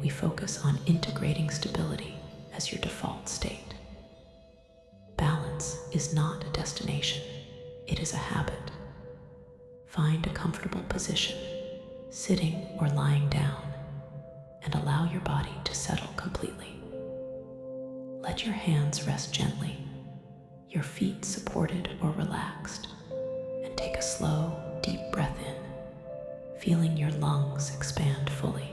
we focus on integrating stability as your default state. Balance is not a destination, it is a habit. Find a comfortable position, sitting or lying down, and allow your body to settle completely. Let your hands rest gently, your feet supported or relaxed, and take a slow, deep breath in, feeling your lungs expand fully.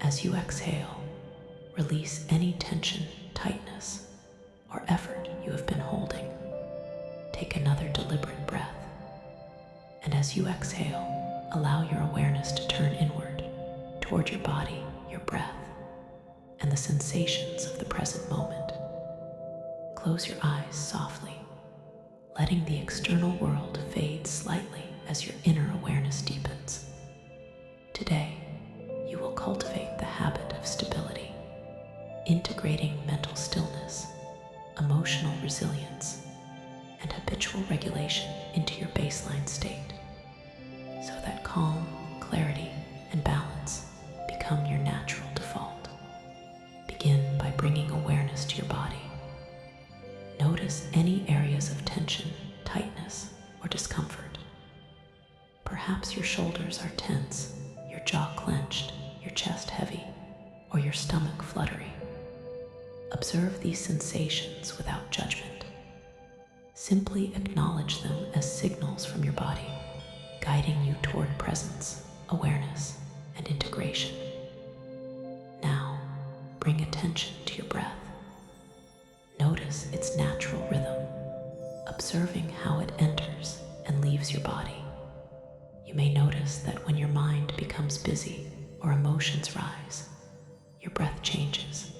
As you exhale, release any tension, tightness, or effort you have been holding. Take another deliberate breath, and as you exhale, allow your awareness to turn inward, toward your body, your breath, and the sensations of the present moment. Close your eyes softly, letting the external world fade slightly as your inner awareness deepens. Today, you will cultivate the habit of stability, integrating mental stillness, emotional resilience, and habitual regulation into your baseline state, so that calm, clarity, and balance become your natural default. Begin by bringing awareness to your body. Notice any areas of tension, tightness, or discomfort. Perhaps your shoulders are tense, your jaw clenched, your chest heavy, or your stomach fluttery. Observe these sensations without judgment. Simply acknowledge them as signals from your body, guiding you toward presence, awareness, and integration. Now, bring attention to your breath. Notice its natural rhythm, observing how it enters and leaves your body. You may notice that when your mind becomes busy or emotions rise, your breath changes.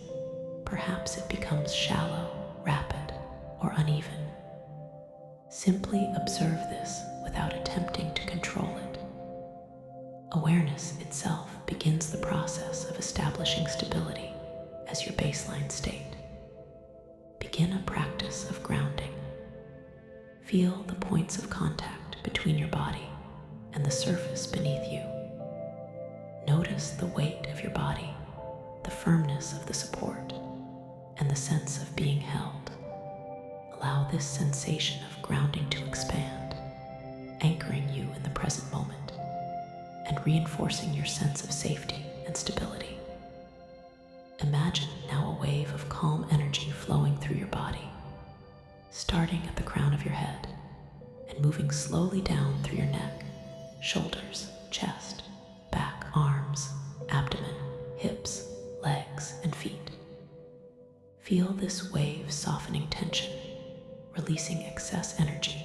Perhaps it becomes shallow, rapid, or uneven. Simply observe this without attempting to control it. Awareness itself begins the process of establishing stability as your baseline state. Begin a practice of grounding. Feel the points of contact between your body and the surface beneath you. Notice the weight of your body, the firmness of the support, and the sense of being held. Allow this sensation of grounding to expand, anchoring you in the present moment and reinforcing your sense of safety and stability. Imagine now a wave of calm energy flowing through your body, starting at the crown of your head and moving slowly down through your neck, shoulders, chest, back, arms, abdomen, hips, legs, and feet. Feel this wave softening tension, releasing excess energy,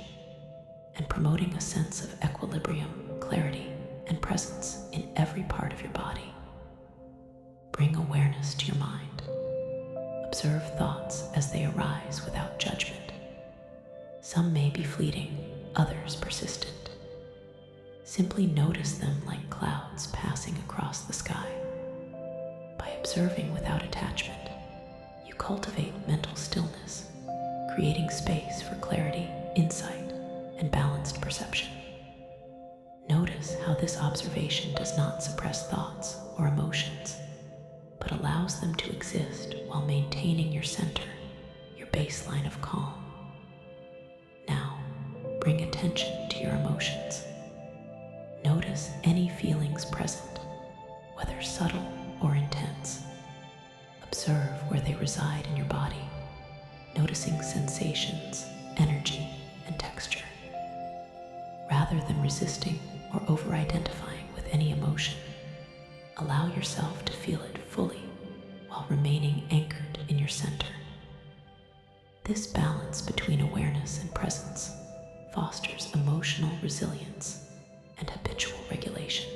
and promoting a sense of equilibrium, clarity, and presence in every part of your body. Bring awareness to your mind. Observe thoughts as they arise without judgment. Some may be fleeting, others persistent. Simply notice them like clouds passing across the sky. By observing without attachment, you cultivate mental stillness, creating space for clarity, insight, and balanced perception. Notice how this observation does not suppress thoughts or emotions, but allows them to exist while maintaining your center, your baseline of calm. Now, bring attention to your emotions. Notice any feelings present, whether subtle or intense. Observe where they reside in your body, noticing sensations, energy, and texture. Rather than resisting or over-identifying with any emotion, allow yourself to feel it fully while remaining anchored in your center. This balance between awareness and presence fosters emotional resilience and habitual regulation.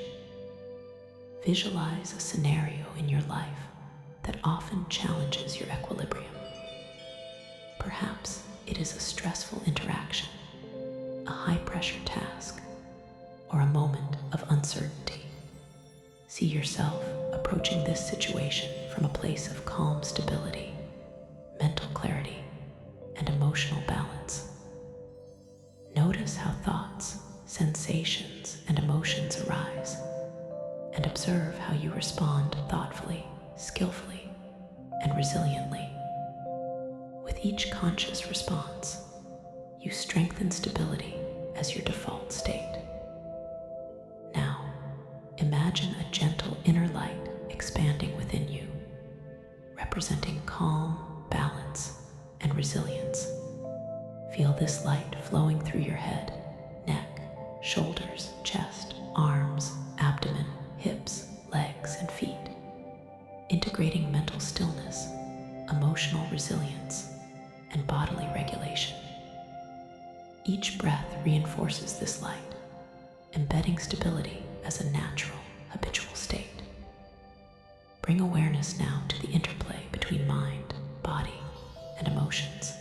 Visualize a scenario in your life that often challenges your equilibrium. Perhaps it is a stressful interaction, a high-pressure task, or a moment of uncertainty. See yourself approaching this situation from a place of calm stability, mental clarity, and emotional balance. Notice how thoughts, sensations, and emotions arise, and observe how you respond thoughtfully, skillfully, and resiliently. With each conscious response, you strengthen stability as your default state. Now, imagine a gentle inner light expanding within you, representing calm, balance, and resilience. Feel this light flowing through your head, neck, shoulders, chest, arms, abdomen, hips, legs, and feet, integrating mental stillness, emotional resilience, and bodily regulation. Each breath reinforces this light, embedding stability as a natural, habitual state. Bring awareness now to the interplay between mind, body, and emotions.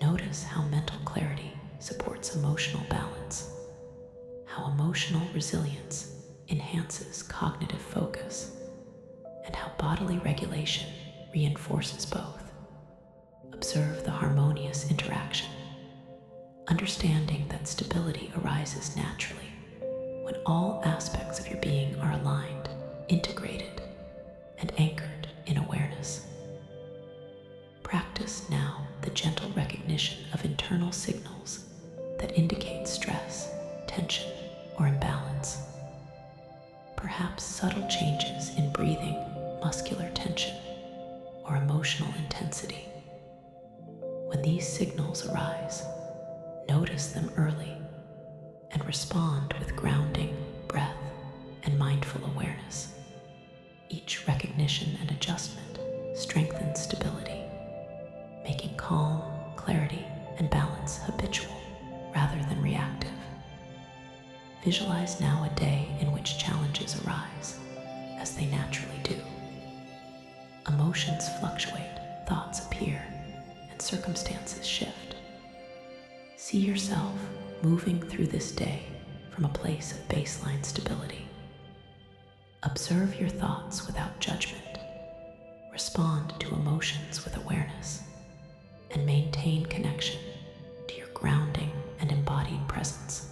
Notice how mental clarity supports emotional balance, how emotional resilience enhances cognitive focus, and how bodily regulation reinforces both. Observe the harmonious interaction, understanding that stability arises naturally when all aspects of your being are aligned, integrated, and anchored in awareness. Practice now the gentle recognition of internal signals that indicate stress, tension, or imbalance. Perhaps subtle changes in breathing, muscular tension, or emotional intensity. When these signals arise, notice them early and respond with grounding, breath, and mindful awareness. Each recognition and adjustment strengthens stability, making calm, clarity, and balance habitual rather than reactive. Visualize now a day in which challenges arise, as they naturally do. Emotions fluctuate, thoughts appear, and circumstances shift. See yourself moving through this day from a place of baseline stability. Observe your thoughts without judgment, respond to emotions with awareness, and maintain connection to your grounding and embodied presence.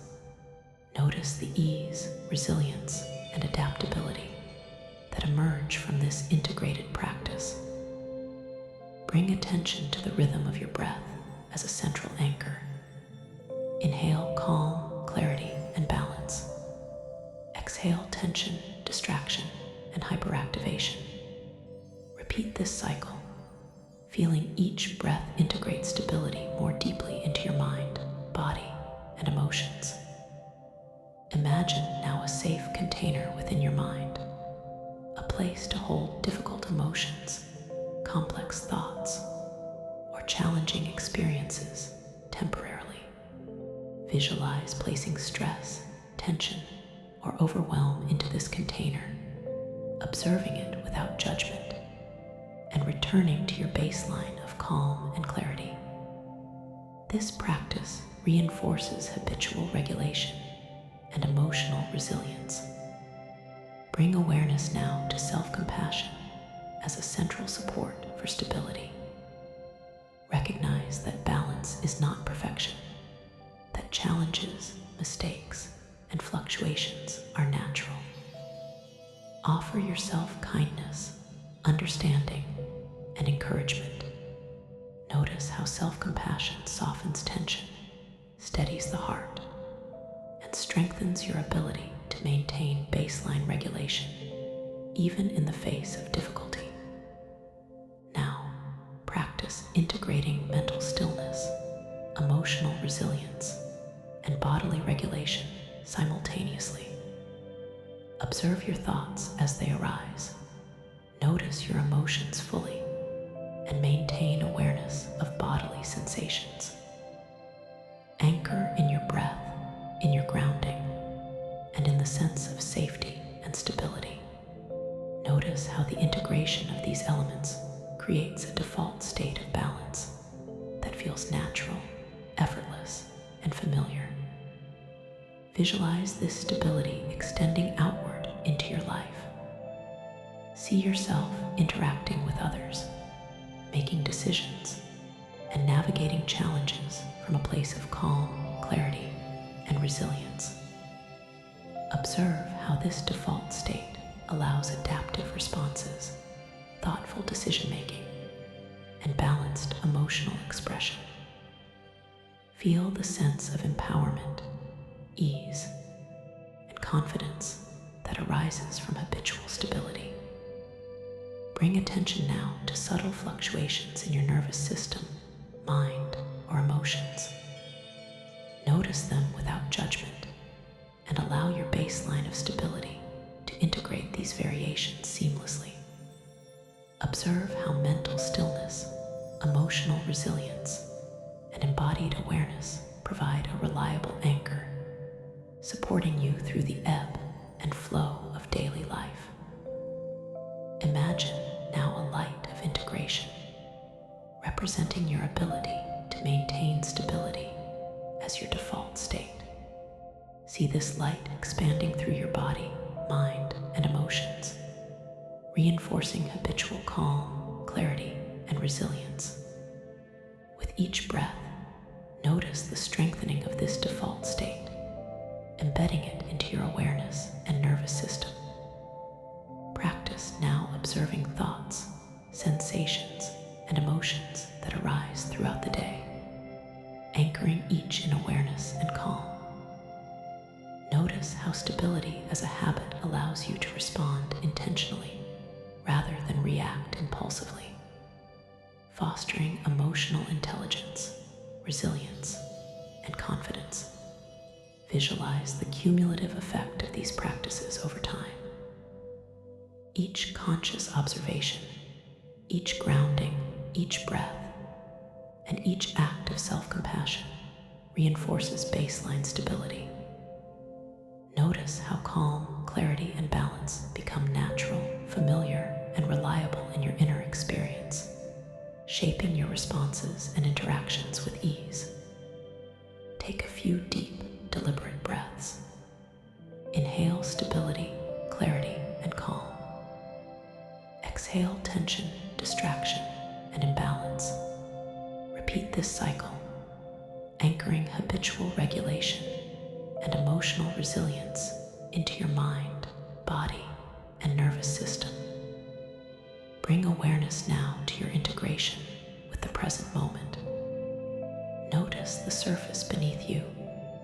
Notice the ease, resilience, and adaptability that emerge from this integrated practice. Bring attention to the rhythm of your breath as a central anchor. Inhale calm, clarity, and balance. Exhale tension, distraction, and hyperactivation. Repeat this cycle, feeling each breath integrate stability more deeply into your mind, body, and emotions. Imagine now a safe container within your mind, a place to hold difficult emotions, complex thoughts, or challenging experiences temporarily. Visualize placing stress, tension, or overwhelm into this container, observing it without judgment, and returning to your baseline of calm and clarity. This practice reinforces habitual regulation and emotional resilience. Bring awareness now to self-compassion as a central support for stability. Recognize that balance is not perfection, that challenges, mistakes, and fluctuations are natural. Offer yourself kindness, understanding, and encouragement. Notice how self-compassion softens tension, steadies the heart, and strengthens your ability to maintain baseline regulation, even in the face of difficulty. Now, practice integrating mental stillness, emotional resilience, and bodily regulation simultaneously. Observe your thoughts as they arise. Notice your emotions fully, and maintain awareness of bodily sensations. Anchor in your breath, in your grounding, and in the sense of safety and stability. Notice how the integration of these elements creates a default state of balance that feels natural, effortless, and familiar. Visualize this stability extending outward into your life. See yourself interacting with others, making decisions, and navigating challenges from a place of calm, clarity, and resilience. Observe how this default state allows adaptive responses, thoughtful decision-making, and balanced emotional expression. Feel the sense of empowerment, ease, and confidence that arises from habitual stability. Bring attention now to subtle fluctuations in your nervous system, mind, or emotions. Notice them without judgment and allow your baseline of stability to integrate these variations seamlessly. Observe how mental stillness, emotional resilience, and embodied awareness provide a reliable anchor, supporting you through the ebb and flow of daily life. Imagine now a light of integration, representing your ability to maintain stability as your default state. See this light expanding through your body, mind, and emotions, reinforcing habitual calm, clarity, and resilience. With each breath, notice the strengthening of this default state, embedding it into your awareness and nervous system. Practice now observing thoughts, sensations, and emotions that arise throughout the day, anchoring each in awareness and calm. Notice how stability as a habit allows you to respond intentionally rather than react impulsively, fostering emotional intelligence, resilience, and confidence. Visualize the cumulative effect of these practices over time. Each conscious observation, each grounding, each breath, and each act of self-compassion reinforces baseline stability. Notice how calm, clarity, and balance become natural, familiar, and reliable in your inner experience, shaping your responses and interactions with ease. Take a few deep, deliberate breaths. Inhale stability, clarity, and calm. Exhale tension, distraction, and imbalance. Repeat this cycle, anchoring habitual regulation and emotional resilience into your mind, body, and nervous system. Bring awareness now to your integration with the present moment. Notice the surface beneath you,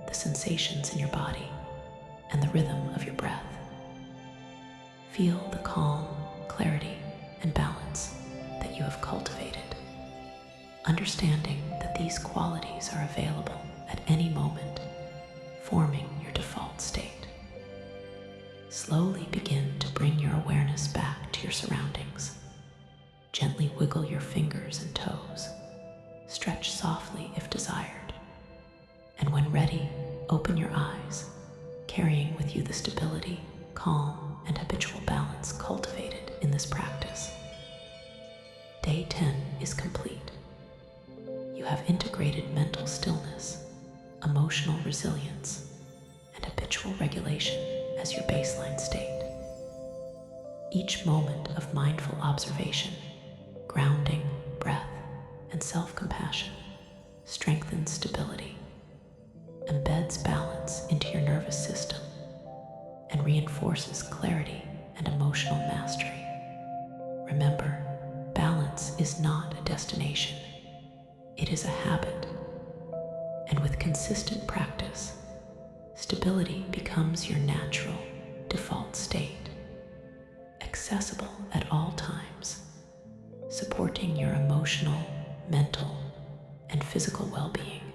the sensations in your body, and the rhythm of your breath. Feel the calm, clarity, and balance that you have cultivated, understanding that these qualities are available at any moment, forming your default state. Slowly begin to bring your awareness back to your surroundings. Gently wiggle your fingers and toes. Stretch softly if desired. And when ready, open your eyes, carrying with you the stability, calm, and habitual balance cultivated in this practice. Day 10 is complete. You have integrated mental stillness, emotional resilience, and habitual regulation as your baseline state. Each moment of mindful observation, grounding, breath, and self-compassion strengthens stability, embeds balance into your nervous system, and reinforces clarity and emotional mastery. Remember, balance is not a destination. It is a habit. And with consistent practice, stability becomes your natural default state, accessible at all times, supporting your emotional, mental, and physical well-being.